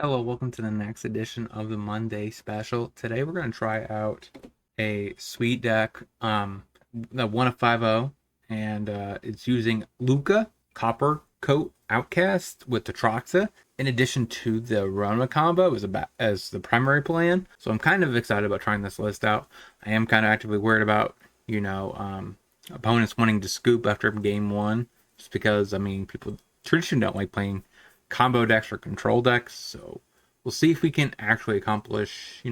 Hello, welcome to the next edition of the Monday special. Today we're going to try out a sweet deck, the 1 of 5 and it's using Luca, Copper Coat Outcast with Atraxa, in addition to the Rona combo as the primary plan. So I'm kind of excited about trying this list out. I am kind of actively worried about, opponents wanting to scoop after game one, just because, people traditionally don't like playing combo decks or control decks. So we'll see if we can actually accomplish,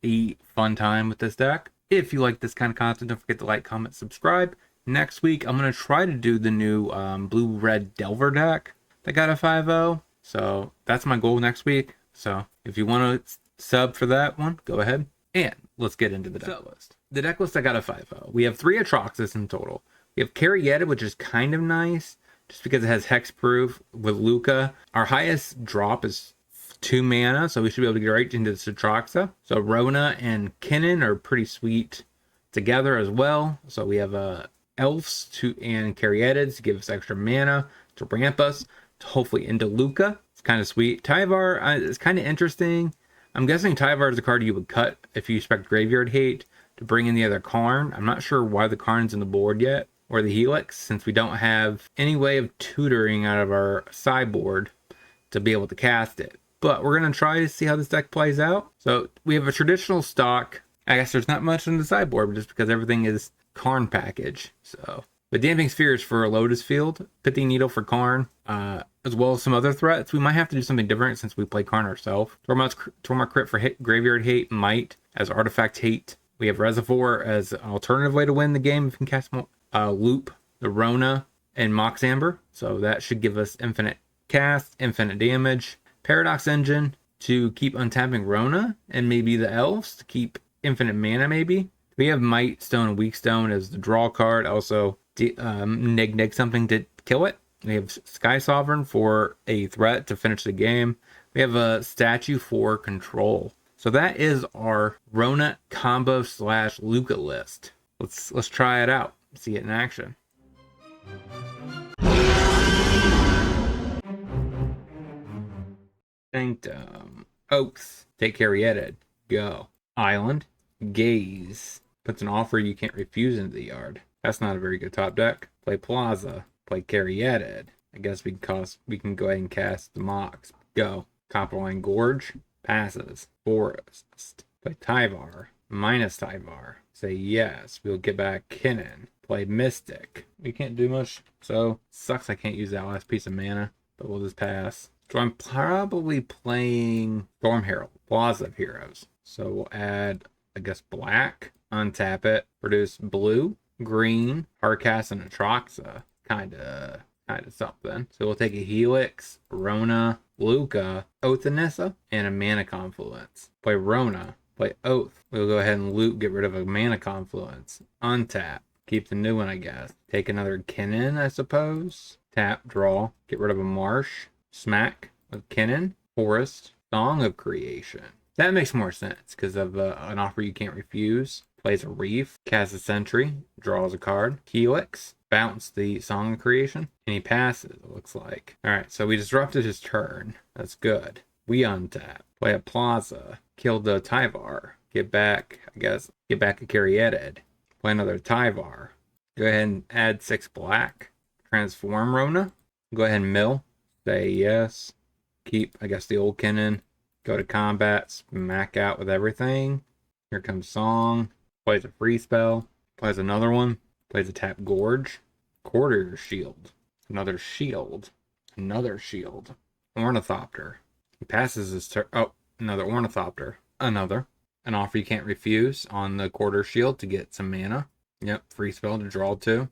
a fun time with this deck. If you like this kind of content, don't forget to like, comment, subscribe. Next week, I'm going to try to do the new blue-red Delver deck that got a 5-0. So that's my goal next week. So if you want to sub for that one, go ahead. And let's get into the deck list. The deck list I got a 5-0. We have 3 Atraxas in total. We have KebbieG, which is kind of nice, just because it has hexproof with Luca. Our highest drop is 2 mana, so we should be able to get right into the Atraxa. So Rona and Kinnan are pretty sweet together as well. So we have Elves and KebbieG to give us extra mana to ramp us to hopefully into Luca. It's kind of sweet. Tyvar is kind of interesting. I'm guessing Tyvar is a card you would cut if you expect Graveyard Hate to bring in the other Karn. I'm not sure why the Karn's in the board yet, or the Helix, since we don't have any way of tutoring out of our sideboard to be able to cast it. But we're going to try to see how this deck plays out. So we have a traditional stock. I guess there's not much in the sideboard just because everything is Karn package. So, but Damping Sphere is for a Lotus Field, Pithing Needle for Karn, as well as some other threats. We might have to do something different since we play Karn ourselves. Tormod Crit for Graveyard Hate, Might as Artifact Hate. We have Reservoir as an alternative way to win the game if you can cast Loop, the Rona, and Mox Amber. So that should give us infinite cast, infinite damage. Paradox Engine to keep untapping Rona, and maybe the Elves to keep infinite mana maybe. We have Might Stone and Weak Stone as the draw card. Also, neg something to kill it. We have Sky Sovereign for a threat to finish the game. We have a statue for control. So that is our Rona combo / Luca list. Let's try it out. See it in action. Sanctum. Oaks. Take care, Yedded. Go. Island. Gaze. Puts an offer you can't refuse into the yard. That's not a very good top deck. Play Plaza. Play Caryatid. I guess we can go ahead and cast the Mox. Go. Copperline Gorge. Passes. Forest. Play Tyvar. Minus Tyvar. Say yes. We'll get back Kinnan. Play Mystic. We can't do much, so sucks I can't use that last piece of mana, but we'll just pass. So I'm probably playing Storm Herald, Plaza of Heroes. So we'll add, I guess, black, untap it, produce blue, green, Hardcast, and Atraxa. Kinda something. So we'll take a Helix, Rona, Luca, Oath Anissa, and a Mana Confluence. Play Rona, play Oath. We'll go ahead and loop, get rid of a Mana Confluence. Untap. Keep the new one, I guess. Take another Kinnan, I suppose. Tap, draw, get rid of a Marsh. Smack with Kinnan. Forest. Song of Creation. That makes more sense because of an offer you can't refuse. Plays a Reef. Casts a Sentry. Draws a card. Helix. Bounce the Song of Creation. And he passes, it looks like. Alright, so we disrupted his turn. That's good. We untap. Play a Plaza. Kill the Tyvar. Get back a Caryatid. Play another Tyvar. Go ahead and add 6 black. Transform Rona. Go ahead and mill. Say yes. Keep, I guess, the old Kinnan. Go to combat. Smack out with everything. Here comes Song. Plays a free spell. Plays another one. Plays a tap Gorge. Quarter Shield. Another shield. Another shield. Ornithopter. He passes his turn. Oh, another Ornithopter. Another. An offer you can't refuse on the Quarter Shield to get some mana. Yep, free spell to draw 2.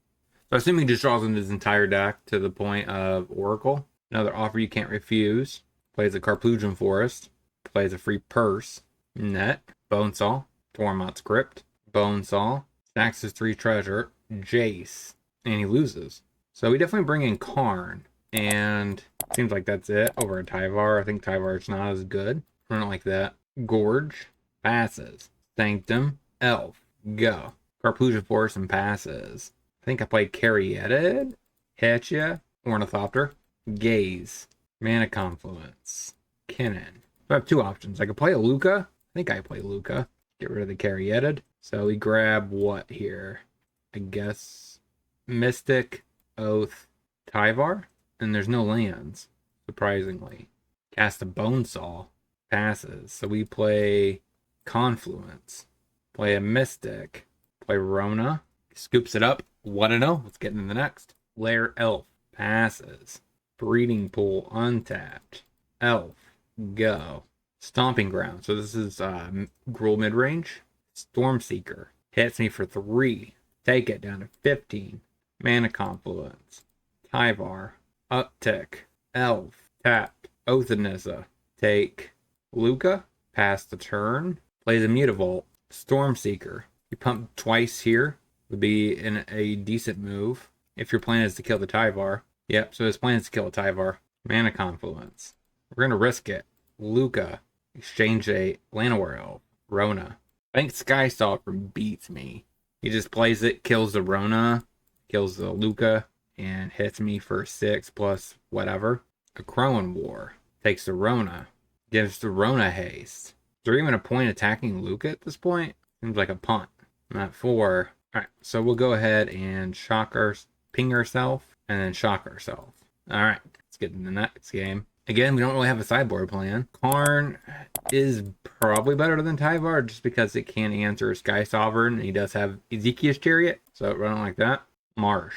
So assuming he just draws into his entire deck to the point of Oracle. Another offer you can't refuse. Plays a Carplugian Forest. Plays a free Purse. Net. Bonesaw. Tormod's Crypt. Bonesaw. Stacks his 3 treasure. Jace. And he loses. So we definitely bring in Karn. And seems like that's it over a Tyvar. I think Tyvar's not as good. I don't like that. Gorge. Passes. Sanctum. Elf. Go. Carplugian Force and passes. I think I played Caryatid. Hetcha. Ornithopter. Gaze. Mana Confluence. Kinnan. So I have two options. I could play a Luca. I think I play Luca. Get rid of the Carrieted. So we grab what here? I guess Mystic, Oath, Tyvar. And there's no lands, surprisingly. Cast a Bonesaw. Passes. So we play Confluence. Play a Mystic. Play Rona. Scoops it up. 1-0. Let's get into the next. Lair Elf. Passes. Breeding Pool untapped. Elf. Go. Stomping Ground. So this is Gruul mid-range. Stormseeker. Hits me for 3. Take it down to 15. Mana Confluence. Tyvar. Uptick. Elf. Tapped. Othanissa. Take. Luca. Pass the turn. Plays a Mutavault. Stormseeker. You pump twice here. Would be in a decent move. If your plan is to kill the Tyvar. Yep, so his plan is to kill a Tyvar. Mana Confluence. We're going to risk it. Luca. Exchange a Llanowar Elf. Rona. I think Sky Stalker beats me. He just plays it, kills the Rona, kills the Luca, and hits me for 6 plus whatever. A Crowan War. Takes the Rona. Gives the Rona haste. Is there even a point attacking Luca at this point? Seems like a punt. I'm at 4. Alright, so we'll go ahead and ping ourselves, and then shock ourselves. Alright, let's get into the next game. Again, we don't really have a sideboard plan. Karn is probably better than Tyvar just because it can answer Sky Sovereign, and he does have Ezekiel's Chariot, so run it like that. Marsh,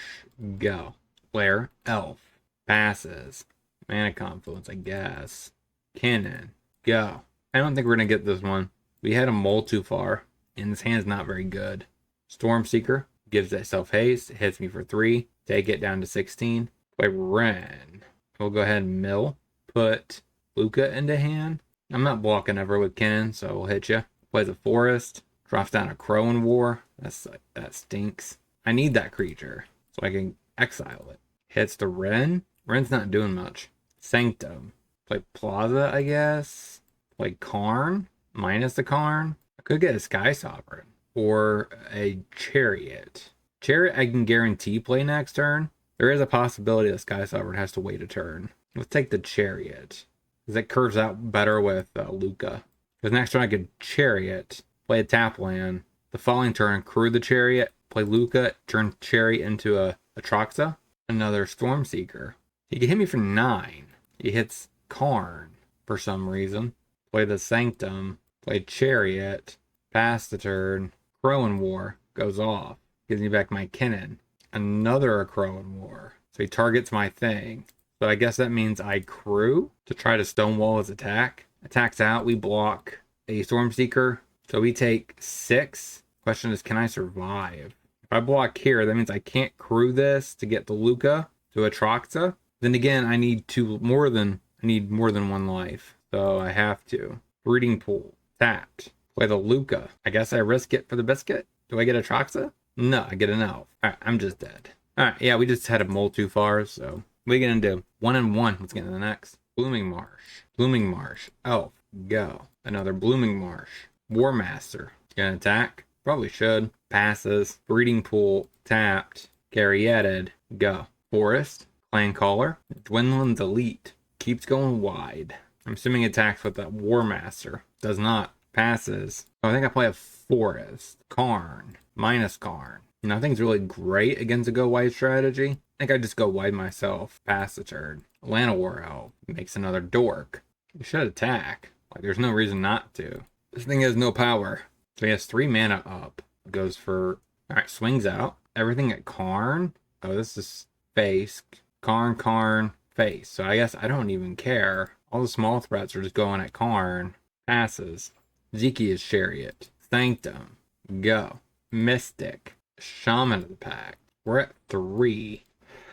go. Lair, Elf, passes. Mana Confluence, I guess. Cannon, go. I don't think we're going to get this one. We had a mole too far, and this hand's not very good. Stormseeker gives itself haste, hits me for 3. Take it down to 16. Play Ren. We'll go ahead and mill. Put Luca into hand. I'm not blocking ever with Cannon, so we'll hit you. Plays a Forest. Drops down a Crowan War. That stinks. I need that creature so I can exile it. Hits the Ren. Ren's not doing much. Sanctum. Play Plaza, I guess. Play Karn. Minus the Karn. I could get a Sky Sovereign. Or a Chariot. Chariot I can guarantee play next turn. There is a possibility that Sky Sovereign has to wait a turn. Let's take the Chariot. Because it curves out better with Luca. Because next turn I could Chariot. Play a tap land. The following turn, crew the Chariot. Play Luca. Turn Chariot into a Atraxa. Another Stormseeker. He can hit me for 9. He hits Karn for some reason. Play the Sanctum. Play Chariot. Pass the turn. Crowan War goes off. Gives me back my Kinnan. Another Crowan War. So he targets my thing. So I guess that means I crew to try to stonewall his attack. Attacks out. We block a Stormseeker. So we take 6. Question is, can I survive? If I block here, that means I can't crew this to get the Luca to Atraxa. Then again, I need more than 1 life. So I have to. Breeding Pool. Tapped. Play the Luca. I guess I risk it for the biscuit. Do I get Atraxa? No, I get an elf. Alright, I'm just dead. Alright, yeah, we just had a mole too far, so what are you gonna do? 1-1. Let's get to the next. Blooming Marsh. Blooming Marsh. Elf. Go. Another Blooming Marsh. War Master. Gonna attack? Probably should. Passes. Breeding Pool. Tapped. Carrieted. Go. Forest. Clan Caller. Dwindlin's Elite. Keeps going wide. I'm assuming attacks with that War Master. Does not. Passes. Oh, I think I play a Forest. Karn. Minus Karn. Nothing's really great against a go wide strategy. I think I just go wide myself. Pass the turn. Llanowar Elf makes another dork. We should attack. Like, there's no reason not to. This thing has no power. So he has 3 mana up. Goes for... Alright, swings out. Everything at Karn. Oh, this is face. Karn, face. So I guess I don't even care. All the small threats are just going at Karn. Passes. Ezekiel's Chariot. Sanctum. Go. Mystic. Shaman of the Pack. We're at 3.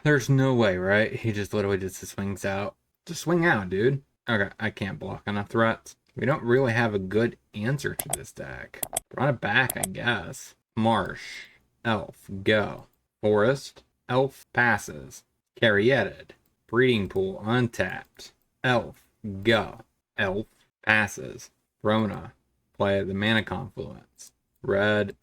There's no way, right? He just literally just swings out. Just swing out, dude. Okay, I can't block enough threats. We don't really have a good answer to this deck. Run it back, I guess. Marsh. Elf. Go. Forest. Elf. Passes. Carrieted. Breeding Pool. Untapped. Elf. Go. Elf. Passes. Rona. Play the Mana Confluence. Red,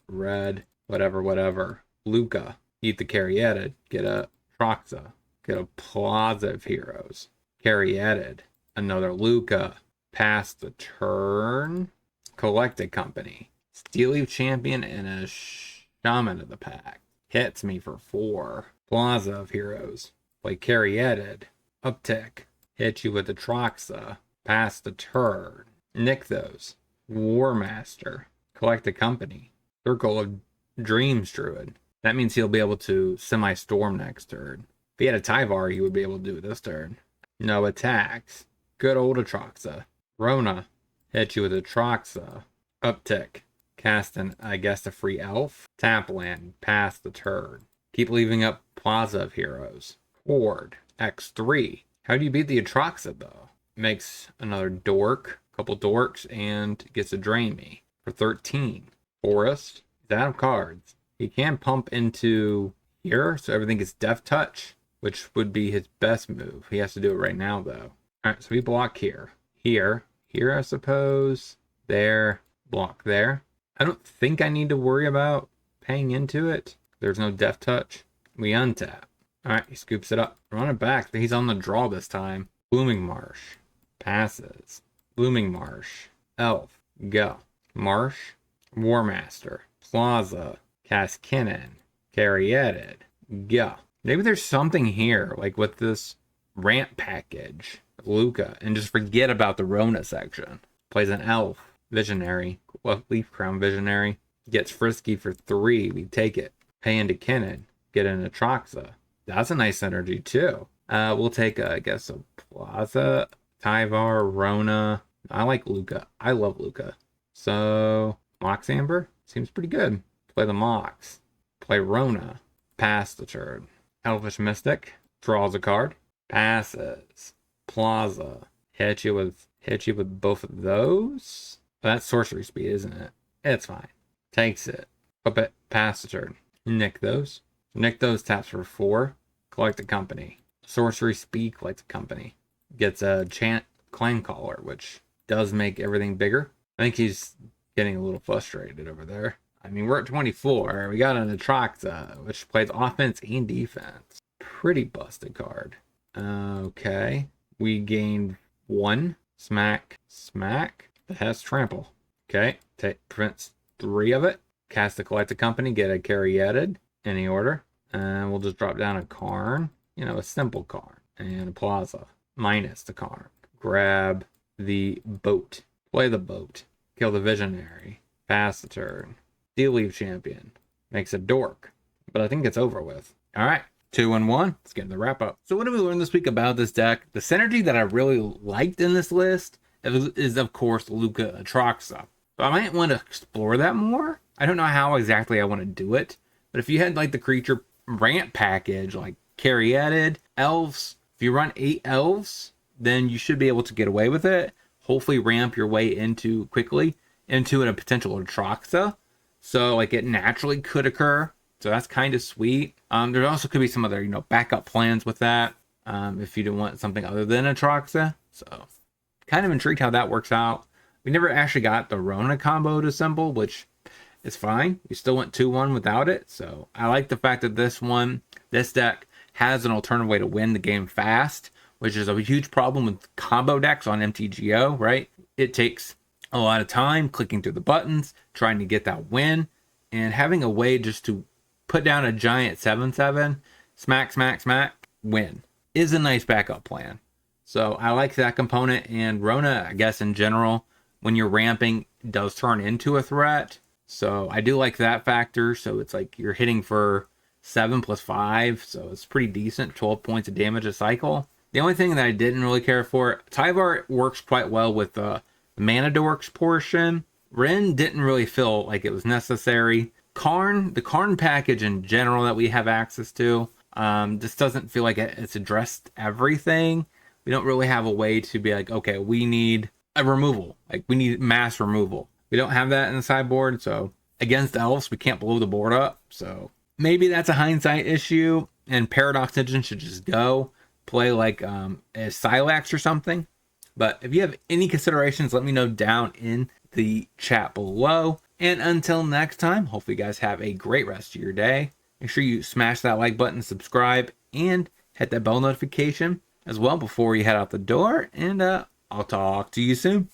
whatever. Luca. Eat the Carrieted. Get a Atraxa. Get a Plaza of Heroes. Carrieted. Another Luca. Pass the turn. Collect a company. Steel Leaf Champion and a Shaman of the pack. Hits me for 4. Plaza of Heroes. Play Caryatid. Uptick. Hit you with Atraxa. Pass the turn. Nick those. War Master. Collect a company. Circle of Dreams Druid. That means he'll be able to semi-storm next turn. If he had a Tyvar, he would be able to do it this turn. No attacks. Good old Atraxa. Rona. Hit you with Atraxa. Uptick. Cast an, I guess, a free elf. Tap land. Pass the turn. Keep leaving up Plaza of Heroes. Horde. X3. How do you beat the Atraxa, though? Makes another dork. Couple dorks. And gets a Drain Me for 13. Forest. He's out of cards. He can pump into here, so everything gets Death Touch, which would be his best move. He has to do it right now, though. Alright, so we block here. Here, I suppose. There, block there. I don't think I need to worry about paying into it. There's no Death Touch. We untap. Alright, he scoops it up. Run it back. He's on the draw this time. Blooming Marsh. Passes. Blooming Marsh. Elf. Go. Marsh. War Master. Plaza. Cast Kinnan. Caryatid. Go. Maybe there's something here, like with this ramp package. Luca. And just forget about the Rona section. Plays an elf. Visionary. Leaf Crown Visionary. Gets frisky for 3. We take it. Pay into Kinnan. Get an Atraxa. That's a nice synergy too. We'll take, I guess, a Plaza, Tyvar, Rona. I like Luca. I love Luca. So, Mox Amber seems pretty good. Play the Mox. Play Rona. Pass the turn. Elvish Mystic. Draws a card. Passes. Plaza. Hit you with both of those. That's sorcery speed, isn't it? It's fine. Takes it. Up it. Pass the turn. Nick those. Nick those, taps for 4. Collect a company. Sorcery speed, collect a company. Gets a Chant Clan Caller, which does make everything bigger. I think he's getting a little frustrated over there. I mean, we're at 24. We got an Atraxa, which plays offense and defense. Pretty busted card. Okay. We gained 1. Smack. It has Trample. Okay. Prevents 3 of it. Cast the Collect a Company, get a Caryatid. Any order. And we'll just drop down a Karn. You know, a simple Karn. And a Plaza. Minus the Karn. Grab the boat. Play the boat. Kill the Visionary. Pass the turn. Steel Leaf Champion. Makes a dork. But I think it's over with. Alright. 2-1. Let's get into the wrap up. So what did we learn this week about this deck? The synergy that I really liked in this list is of course Luca Atraxa. So I might want to explore that more. I don't know how exactly I want to do it. But if you had like the creature ramp package, like Caryatid, elves, if you run 8 elves, then you should be able to get away with it. Hopefully ramp your way quickly into a potential Atraxa. So like it naturally could occur. So that's kind of sweet. There also could be some other, backup plans with that. If you don't want something other than Atraxa. So kind of intrigued how that works out. We never actually got the Rona combo to assemble, which is fine. We still went 2-1 without it. So I like the fact that this deck has an alternative way to win the game fast, which is a huge problem with combo decks on MTGO, right? It takes a lot of time clicking through the buttons, trying to get that win, and having a way just to put down a giant 7/7, smack, win, is a nice backup plan. So I like that component, and Rona, I guess in general, when you're ramping, does turn into a threat. So I do like that factor. So it's like you're hitting for 7 + 5, so it's pretty decent, 12 points of damage a cycle. The only thing that I didn't really care for, Tyvar works quite well with the Mana Dorks portion. Ren didn't really feel like it was necessary. The Karn package in general that we have access to, just doesn't feel like it's addressed everything. We don't really have a way to be like, okay, we need a removal. Like, we need mass removal. We don't have that in the sideboard, so against elves, we can't blow the board up. So maybe that's a hindsight issue, and Paradox Engine should just go. Play like a Silax or something. But if you have any considerations, let me know down in the chat below. And until next time, hopefully you guys have a great rest of your day. Make sure you smash that like button, subscribe, and hit that bell notification as well before you head out the door. And I'll talk to you soon.